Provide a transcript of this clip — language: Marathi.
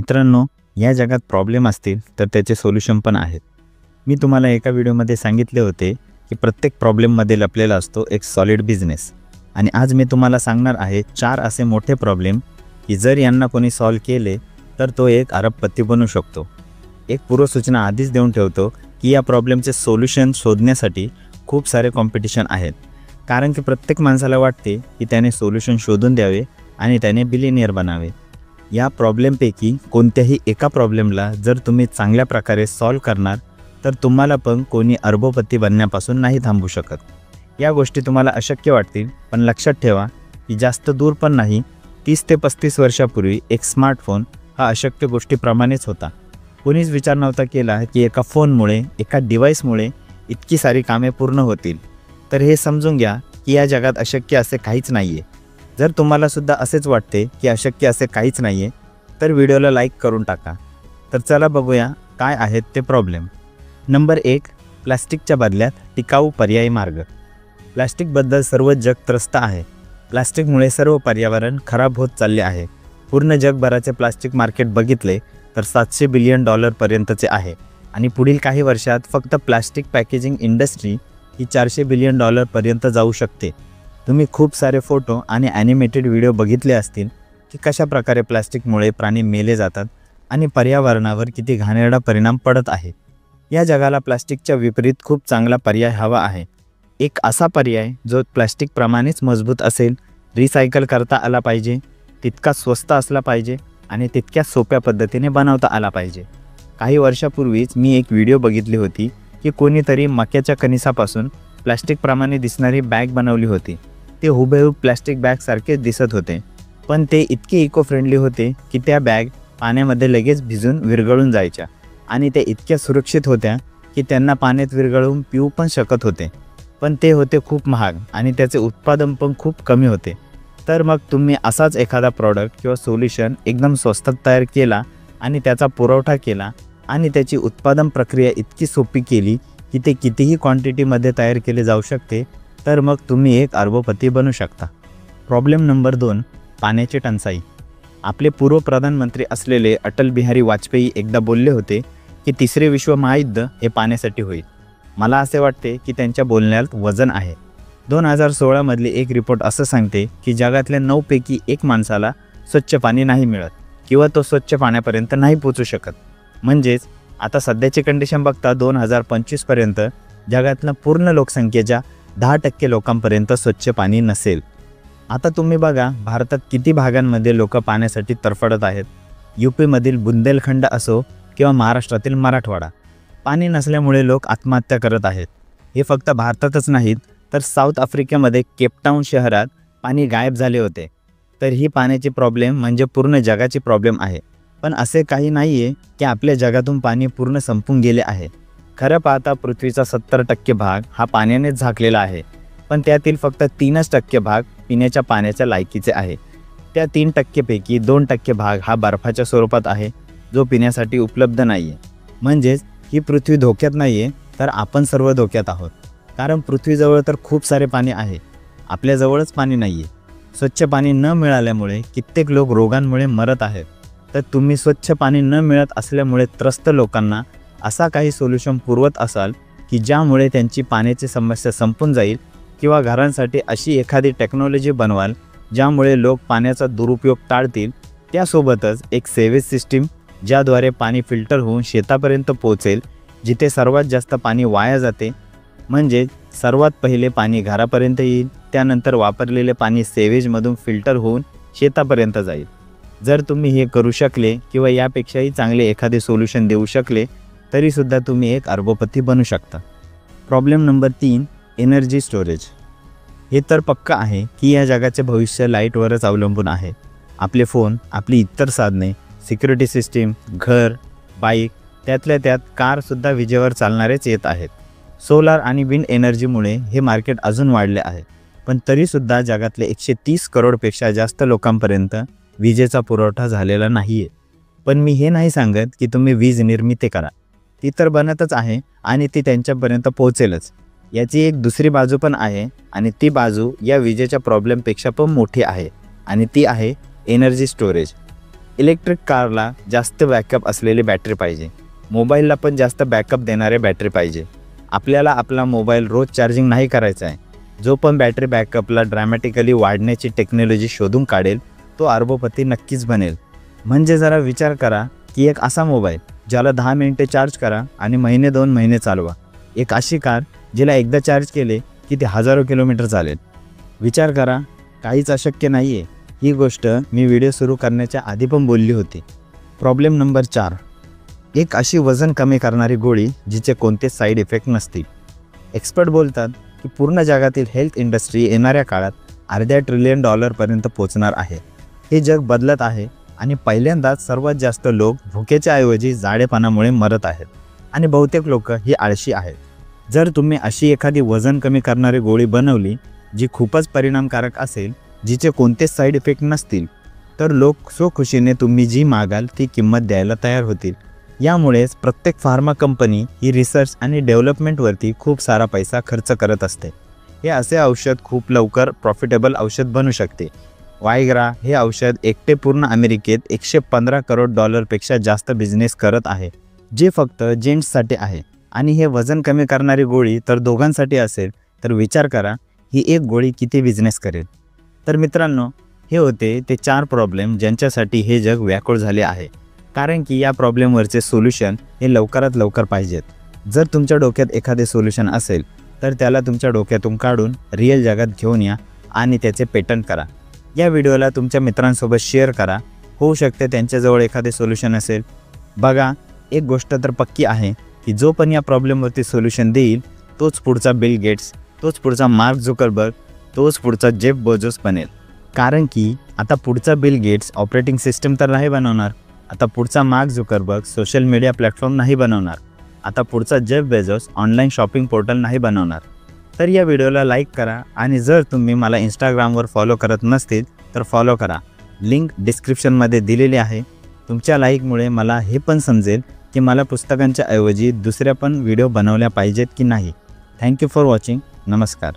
मित्रांनो, या जगात प्रॉब्लेम असतील तर त्याचे सोल्युशन पण आहेत। मी तुम्हाला एका व्हिडिओमध्ये सांगितले होते की प्रत्येक प्रॉब्लेममध्ये लपलेला असतो एक सॉलिड बिझनेस। आणि आज मी तुम्हाला सांगणार आहे 4 असे मोठे प्रॉब्लेम की जर यांना कोणी सॉल्व केले तर तो एक अरबपती बनू शकतो। एक पूर्वसूचना आधीच देऊन ठेवतो की या प्रॉब्लेमचे सोल्युशन शोधण्यासाठी खूप सारे कॉम्पिटिशन आहेत, कारण की प्रत्येक माणसाला वाटते की त्याने सोल्युशन शोधून द्यावे आणि त्याने बिलियनियर बनावे। या प्रॉब्लेमपैकी कोणत्याही एका प्रॉब्लेमला जर तुम्ही चांगल्या प्रकारे सॉल्व करणार तर तुम्हाला पण कोणी अरबपती बनण्यापासून नाही थांबवू शकत। या गोष्टी तुम्हाला अशक्य वाटतील, पण लक्षात ठेवा की जास्त दूर पण नाही, 30 ते 35 वर्षापूर्वी एक स्मार्टफोन हा अशक्य गोष्टीप्रमाणेच होता। कोणीच विचार नव्हता केला की एका फोनमुळे, एका डिव्हाइसमुळे इतकी सारी कामे पूर्ण होतील। तर हे समजून घ्या की या जगात अशक्य असे काहीच नाहीये। जर तुम्हाला सुद्धा असेच वाटते की अशक्य असे काहीच नाहीये तर व्हिडिओला लाईक करून टाका। तर चला बघूया काय आहेत ते प्रॉब्लेम। नंबर 1, प्लास्टिकच्या बदल्यात टिकाऊ पर्यायी मार्ग। प्लास्टिकबद्दल सर्व जग त्रस्त आहे। प्लास्टिकमुळे सर्व पर्यावरण खराब होत चालले आहे। पूर्ण जगभराचे प्लास्टिक मार्केट बघितले तर $700 बिलियन पर्यंतचे आहे आणि पुढील काही वर्षात फक्त प्लास्टिक पॅकेजिंग इंडस्ट्री ही $400 बिलियन पर्यंत जाऊ शकते। तुम्ही खूप सारे फोटो आणि ॲनिमेटेड व्हिडिओ बघितले असतील की कशा प्रकारे प्लास्टिकमुळे प्राणी मेले जातात आणि पर्यावरणावर किती घाणेरडा परिणाम पडत आहे। या जगाला प्लास्टिकच्या विपरीत खूप चांगला पर्याय हवा आहे। एक असा पर्याय जो प्लास्टिकप्रमाणेच मजबूत असेल, रिसायकल करता आला पाहिजे, तितका स्वस्त असला पाहिजे आणि तितक्या सोप्या पद्धतीने बनवता आला पाहिजे। काही वर्षापूर्वीच मी एक व्हिडिओ बघितली होती की कोणीतरी मक्याच्या कणिसापासून प्लास्टिकप्रमाणे दिसणारी बॅग बनवली होती। ते हुबेहूब प्लास्टिक बॅगसारखेच दिसत होते, पण ते इतके इको फ्रेंडली होते की त्या बॅग पाण्यामध्ये लगेच भिजून विरघळून जायच्या आणि त्या इतक्या सुरक्षित होत्या की त्यांना पाण्यात विरघळवून पिऊ पण शकत होते। पण ते होते खूप महाग आणि त्याचे उत्पादन पण खूप कमी होते। तर मग तुम्ही असाच एखादा प्रॉडक्ट किंवा सोल्युशन एकदम स्वस्तात तयार केला आणि त्याचा पुरवठा केला आणि त्याची उत्पादन प्रक्रिया इतकी सोपी केली की ते कितीही क्वांटिटीमध्ये तयार केले जाऊ शकते, तर मग तुम्ही एक अरबपती बनू शकता। प्रॉब्लेम नंबर 2, पाण्याची टंचाई। आपले पूर्व प्रधानमंत्री असलेले अटल बिहारी वाजपेयी एकदा बोलले होते की 3रे विश्व महायुद्ध हे पाण्यासाठी होईल। मला असे वाटते की त्यांच्या बोलण्यात वजन आहे। 2016 मधली एक रिपोर्ट असं सांगते की जगातल्या 9 पैकी 1 माणसाला स्वच्छ पाणी नाही मिळत किंवा तो स्वच्छ पाण्यापर्यंत नाही पोहोचू शकत। म्हणजेच आता सध्याची कंडिशन बघता 2025 पर्यंत जगातल्या पूर्ण लोकसंख्येच्या 10% लोकांपर्यंत स्वच्छ पाणी नसेल। आता तुम्ही बघा भारतात किती भागांमध्ये लोक पाण्यासाठी तरफडत आहेत। यूपीमधील बुंदेलखंड असो किंवा महाराष्ट्रातील मराठवाडा, पाणी नसल्यामुळे लोक आत्महत्या करत आहेत। हे फक्त भारतातच नाहीत तर साऊथ आफ्रिकेमध्ये केपटाऊन शहरात पाणी गायब झाले होते। तर ही पाण्याची प्रॉब्लेम म्हणजे पूर्ण जगाची प्रॉब्लेम आहे। पण असे काही नाहीये की आपल्या जगातून पाणी पूर्ण संपून गेले आहे। खरं पाहता पृथ्वीचा 70% भाग हा पाण्यानेच झाकलेला आहे, पण त्यातील फक्त 3% भाग पिण्याच्या पाण्याच्या लायकीचे आहे। त्या 3% पैकी 2% भाग हा बर्फाच्या स्वरूपात आहे, जो पिण्यासाठी उपलब्ध नाहीये। म्हणजेच ही पृथ्वी धोक्यात नाहीये तर आपण सर्व धोक्यात आहोत, कारण पृथ्वीजवळ तर खूप सारे पाणी आहे, आपल्याजवळच पाणी नाहीये। स्वच्छ पाणी न मिळाल्यामुळे कित्येक लोक रोगांमुळे मरत आहेत। तर तुम्ही स्वच्छ पाणी न मिळत असल्यामुळे त्रस्त लोकांना असा काही सोल्युशन पुरवत असाल की ज्यामुळे त्यांची पाण्याची समस्या संपून जाईल, किंवा घरांसाठी अशी एखादी टेक्नॉलॉजी बनवाल ज्यामुळे लोक पाण्याचा दुरुपयोग टाळतील। त्यासोबतच एक सेवेज सिस्टीम ज्याद्वारे पाणी फिल्टर होऊन शेतापर्यंत पोहोचेल, जिथे सर्वात जास्त पाणी वाया जाते। म्हणजे सर्वात पहिले पाणी घरापर्यंत येईल, त्यानंतर वापरलेले पाणी सेवेजमधून फिल्टर होऊन शेतापर्यंत जाईल। जर तुम्ही हे करू शकले किंवा यापेक्षाही चांगले एखादे सोल्युशन देऊ शकले तरीसुद्धा तुम्ही एक अरबपती बनू शकता। Problem number 3, energy storage. हे तर पक्का आहे की या जगाचे भविष्य लाईटवरच अवलंबून आहे। आपले फोन, आपली इतर साधने, सिक्युरिटी सिस्टीम, घर, बाईक, त्यातल्या त्यात कारसुद्धा विजेवर चालणारेच येत आहेत। सोलार आणि विंड एनर्जीमुळे हे मार्केट अजून वाढले आहे, पण तरीसुद्धा जगातले 130 करोडपेक्षा जास्त लोकांपर्यंत विजेचा पुरवठा झालेला नाहीये। पण मी हे नाही सांगत की तुम्ही वीज निर्मिती करा, ती तर बनतच आहे आणि ती त्यांच्यापर्यंत पोहोचेलच। याची एक दुसरी बाजू पण आहे आणि ती बाजू या विजेच्या प्रॉब्लेमपेक्षा पण मोठी आहे आणि ती आहे एनर्जी स्टोरेज। इलेक्ट्रिक कारला जास्त बॅकअप असलेली बॅटरी पाहिजे, मोबाईलला पण जास्त बॅकअप देणारे बॅटरी पाहिजे. आपल्याला आपला मोबाईल रोज चार्जिंग नाही करायचा आहे. जो पण बॅटरी बॅकअपला ड्रॅमॅटिकली वाढण्याची टेक्नॉलॉजी शोधून काढेल तो अरबोपती नक्कीच बनेल. म्हणजे जरा विचार करा की एक असा मोबाईल ज्याला 10 मिनिटे चार्ज करा आणि महिने 2 महिने चालवा. एक अशी कार जिला एकदा चार्ज केले की ती हजारो किलोमीटर चालेल. विचार करा, काहीच अशक्य नाही आहे. ही गोष्ट मी व्हिडिओ सुरू करण्याच्या आधी पण बोलली होती. प्रॉब्लेम नंबर 4, एक अशी वजन कमी करणारी गोळी जिचे कोणतेच साईड इफेक्ट नसतील. एक्सपर्ट बोलतात की पूर्ण जगातील हेल्थ इंडस्ट्री येणाऱ्या काळात $अर्ध्या ट्रिलियन पर्यंत पोहोचणार आहे. हे जग बदलत आहे आणि पहिल्यांदाच सर्वात जास्त लोक भुकेच्या ऐवजी जाडेपणामुळे मरत आहेत आणि बहुतेक लोक ही आळशी आहेत. जर तुम्ही अशी एखादी वजन कमी करणारी गोळी बनवली जी खूपच परिणामकारक असेल, जिचे कोणतेच साईड इफेक्ट नसतील, तर लोक स्वखुशीने तुम्ही जी मागाल ती किंमत द्यायला तयार होतील. यामुळेच प्रत्येक फार्मा कंपनी ही रिसर्च आणि डेव्हलपमेंटवरती खूप सारा पैसा खर्च करत असते. हे असे औषध खूप लवकर प्रॉफिटेबल औषध बनू शकते. वायग्रा हे औषध एकटे पूर्ण अमेरिकेत $115 करोड पेक्षा जास्त बिझनेस करत आहे, जे फक्त जेंट्ससाठी आहे. आणि हे वजन कमी करणारी गोळी तर दोघांसाठी असेल तर विचार करा ही एक गोळी किती बिझनेस करेल. तर मित्रांनो, हे होते ते 4 प्रॉब्लेम ज्यांच्यासाठी हे जग व्याकुळ झाले आहे. कारण की या प्रॉब्लेमवरचे सोल्युशन हे लवकरात लवकर पाहिजेत. जर तुमच्या डोक्यात एखादे सोल्युशन असेल तर त्याला तुमच्या डोक्यातून काढून रिअल जगात घेऊन या आणि त्याचे पेटंट करा. या व्हिडिओला तुमच्या मित्रांसोबत शेअर करा. होऊ शकते त्यांच्याजवळ एखादे सोल्युशन असेल. बघा, एक गोष्ट तर पक्की आहे की जो पण या प्रॉब्लेमवरती सोल्युशन देईल तोच पुढचा बिल गेट्स, तोच पुढचा मार्क झुकरबर्ग, तोच पुढचा जेफ बेझोस बनेल. कारण की आता पुढचा बिल गेट्स ऑपरेटिंग सिस्टम तर नाही बनवणार, आता पुढचा mark Zuckerberg social media platform नाही बनवणार, आता पुढचा Jeff Bezos online shopping portal नाही बनवणार. तर या व्हिडिओला लाईक करा आणि जर तुम्ही मला इंस्टाग्रामवर फॉलो करत नसतील तर फॉलो करा. लिंक डिस्क्रिप्शनमध्ये दिलेली आहे. तुमच्या लाईकमुळे मला हे पण समजेल की मला पुस्तकांच्या ऐवजी दुसऱ्या पण व्हिडिओ बनवल्या पाहिजेत की नाही. Thank you for watching. नमस्कार.